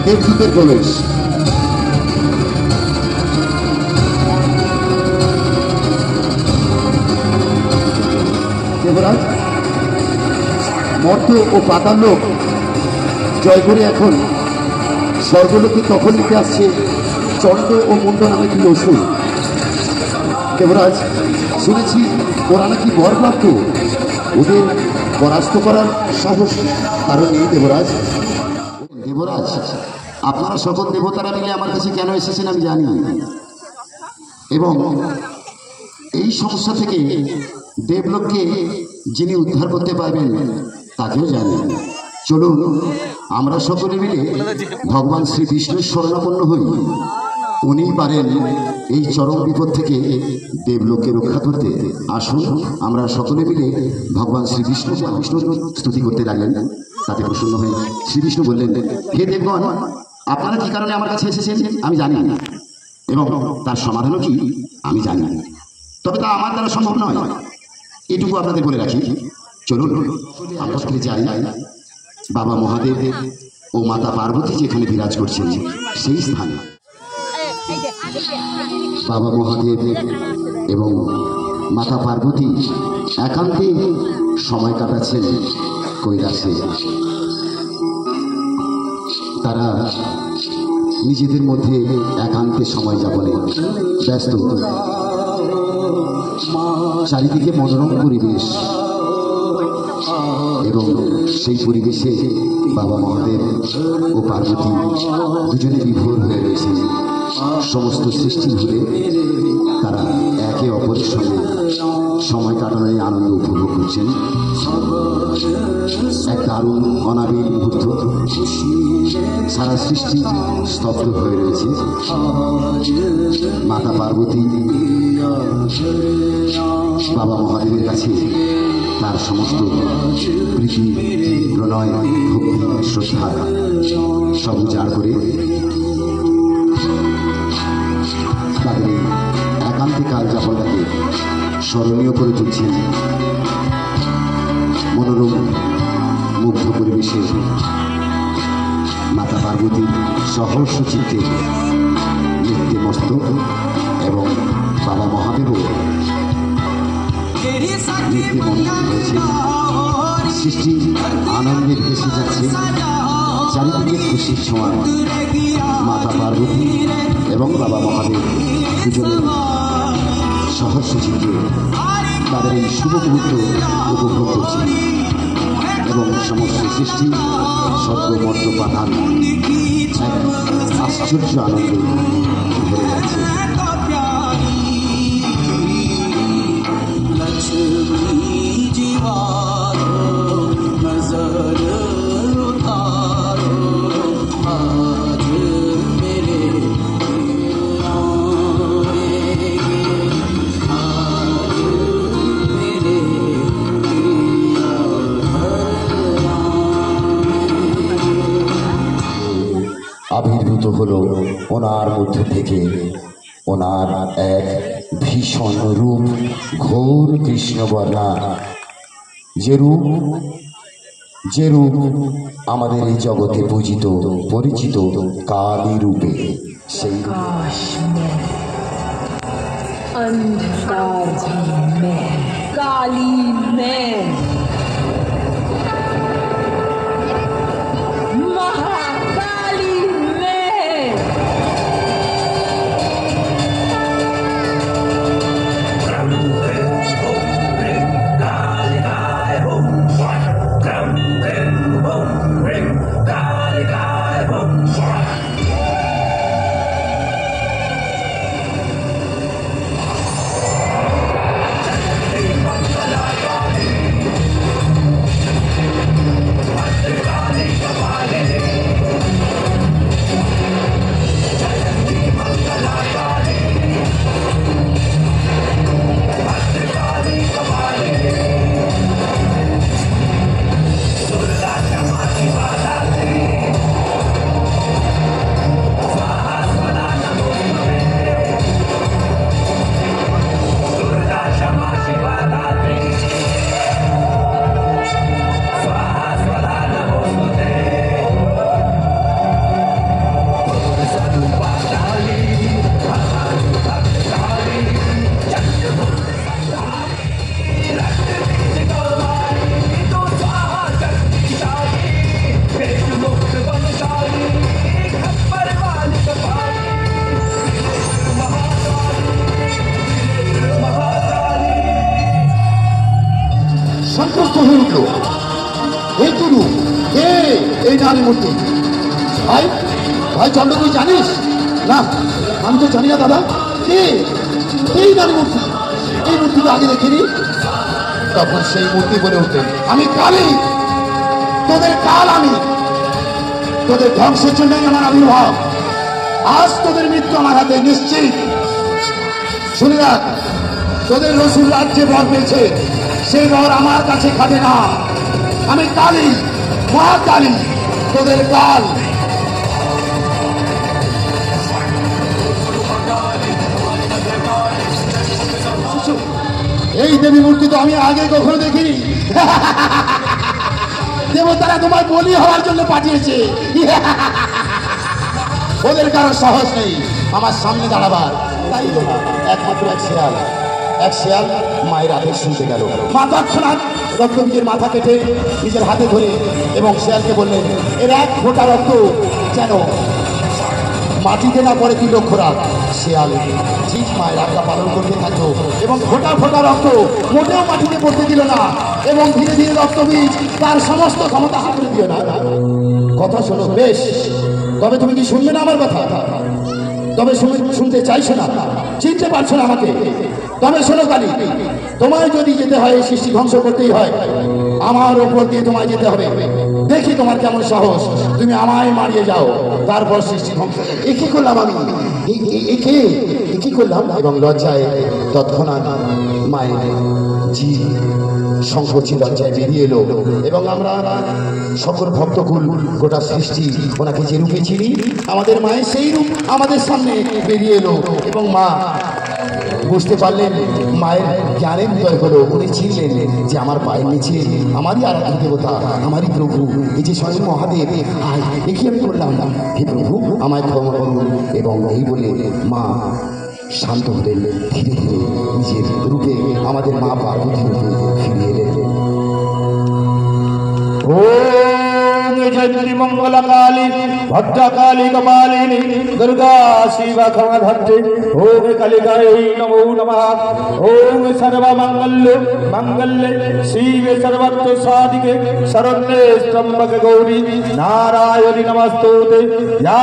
দেবদূতের প্রবেশ। দেবরাজ, মর্ত ও পাতাল লোক জয় করে এখন স্বর্গলোকে তখন নিতে আসছে চন্ড ও মুন্ড নামে কি অসুর। দেবরাজ, শুনেছি ওরা নাকি বরপ্রাপ্ত, ওদের পরাস্ত করার সাহস কারণ নেই। দেবরাজ, দেবরাজ, আপনারা সকল দেবতারা মিলে আমার কাছে কেন এসেছেন আমি জানি, এবং এই সমস্যা থেকে দেবলোককে যিনি উদ্ধার করতে পারবেন তাকেও জানি। চলুন আমরা সকলে মিলে ভগবান শ্রী বিষ্ণুর শরণাপন্ন হই। উনিই পারেন এই চরম বিপদ থেকে দেবলোককে রক্ষা করতে। আসুন আমরা সকলে মিলে ভগবান শ্রী বিষ্ণুর স্তুতি করতে লাগলেন। তাতে প্রসন্ন হয়ে শ্রী বিষ্ণু বললেন, হে দেবগণ, আপনারা কি কারণে আমার কাছে এসেছেন আমি জানি, এবং তার সমাধানও কি আমি জানি, তবে তা আমার দ্বারা সম্ভব নয়। এটুকু আপনাদের বলে রাখি। চলুন আমরা যাই বাবা মহাদেব ও মাতা পার্বতী যেখানে বিরাজ করছেন সেই স্থানে। বাবা মহাদেব এবং মাতা পার্বতী একান্তে সময় কাটাচ্ছেন কৈলাসে। তারা নিজেদের মধ্যে একান্তে সময় যাপনে ব্যস্ত। চারিদিকে মনোরম পরিবেশ, এবং সেই পরিবেশে বাবা মহাদেব ও পার্বতী দুজনে বিভোর হয়ে রয়েছে। সমস্ত সৃষ্টি ভুলে তারা একে অপরের সঙ্গে সময় কাটানোর আনন্দ উপভোগ করছেন। এক দারুণ অনাবিল মুহূর্ত। সারা সৃষ্টি স্তব্ধ হয়ে রয়েছে। মাতা পার্বতী বাবা মহাদেবের কাছে তার সমস্ত প্রীতি, প্রণয়, ভক্তি, শ্রদ্ধা সব উজাড় করে তাদের একান্তে কাল যাপনটাকে স্মরণীয় করে তুলছেন। মনোরম মুগ্ধ পরিবেশে মাতা পার্বতীর সহর্ষ চিত্তে নৃত্যে মস্ত, এবং বাবা মহাদেবও নৃত্যে মগ্ন হয়েছে। সৃষ্টি আনন্দে ভেসে যাচ্ছে, চারিদিকে খুশির ছোঁয়া। মাতা পার্বতী এবং বাবা মহাদেব দুজনে সহর্ষ চিত্তে তাদের এই শুভ মুহূর্ত উপভোগ করছেন, এবং সমস্ত সৃষ্টি স্বর্গ মর্ত পাঠান এক আশ্চর্য আনন্দে ভরে যাচ্ছে। আবির্ভূত হলো ওনার মধ্যে থেকে ওনার এক ভীষণ রূপ, ঘোর কৃষ্ণবর্ণা, যে রূপ আমাদের এই জগতে পূজিত পরিচিত কালী রূপে। সেই काली मैं महाकाली मैं সন্তুষ্ট হয়ে উঠল। এই তুলু কে এই নারী মূর্তি? ভাই ভাই চন্দ্র, তুই জানিস? না, আমি তো জানি না দাদা। কে এই নারী মূর্তি? এই মূর্তি তো আগে দেখিনি। তখন সেই মূর্তি বলে উঠলেন, আমি কালী, তোদের কাল আমি, তোদের ধ্বংসের জন্যই আমার আবির্ভাব। আজ তোদের মৃত্যু আমার হাতে নিশ্চিত। শুনে রাখ, তোদের রসুল রাজ্যে বর পেয়েছে, সেই বর আমার কাছে খাটে না। আমি কালী, মহাকালী, তোদের কাল। এই দেবী মূর্তি তো আমি আগে কখনো দেখিনি। দেবতারা তোমায় বলি হওয়ার জন্য পাঠিয়েছে। ওদের কারো সাহস নেই আমার সামনে দাঁড়াবার। তাই একমাত্র এক শেয়াল মায়ের আদেশ শুনতে গেল। মা তৎক্ষণাৎ রক্তবীজের মাথা কেটে নিজের হাতে ধরে এবং শেয়ালকে বললেন, এর এক ফোঁটা রক্ত যেন মাটিতে না পড়ে, কি লক্ষ্য রাখ। শেয়াল ঠিক মায়ের আজ্ঞা পালন করতে থাকলো এবং ফোঁটা ফোঁটা রক্ত মোটেও মাটিতে পড়তে দিল না এবং ধীরে ধীরে রক্তবীজ তার সমস্ত ক্ষমতা হাতে দিল না। কথা শোনো বেশ, তবে তুমি কি শুনবে না আমার কথা? তবে শুনতে চাইছো না, চিনতে পারছো না আমাকে? তবে শোনো কালী, তোমায় যদি যেতে হয় এই সৃষ্টি ধ্বংস করতেই হয়, আমার ওপর দিয়ে তোমায় যেতে হবে। দেখি তোমার কেমন সাহস, তুমি আমায় মারিয়ে যাও, তারপর সৃষ্টি ধ্বংস। এ কি করলাম আমি? এ কি করলাম? এবং লজ্জায় তৎক্ষণাৎ মায়ের জি সংকোচী লজ্জায় বেরিয়ে এলো এবং আমরা সকল ভক্তকুল গোটা সৃষ্টি ওনাকে যে রূপে চিনি, আমাদের মায়ের সেই রূপ আমাদের সামনে বেরিয়ে এলো এবং মা বুঝতে পারলেন, মায়ের জ্ঞানের উদয় হলো। উনি চিনলেন যে আমার পায়ের নিচে আমারই আরাধ্য দেবতা, আমারই প্রভু, এই যে স্বয়ং মহাদেব। এ কি আমি করলাম? হে প্রভু, আমায় ক্ষমা করুন। এবং এই বলে মা শান্ত হলেন, ধীরে ধীরে নিজের রূপে আমাদের মা পার্বতী রূপে ফিরে এলেন। ओम जयंती मंगल काली भद्रकाली कपालिनी दुर्गा शिवा क्षमाधत्ते ओम कालिकायै नमो नमः। ओम सर्वमंगल्ये मंगल्ये शिवे सर्वत्र साधिके शरण्ये त्र्यंबके गौरी नारायणी नमस्तुते या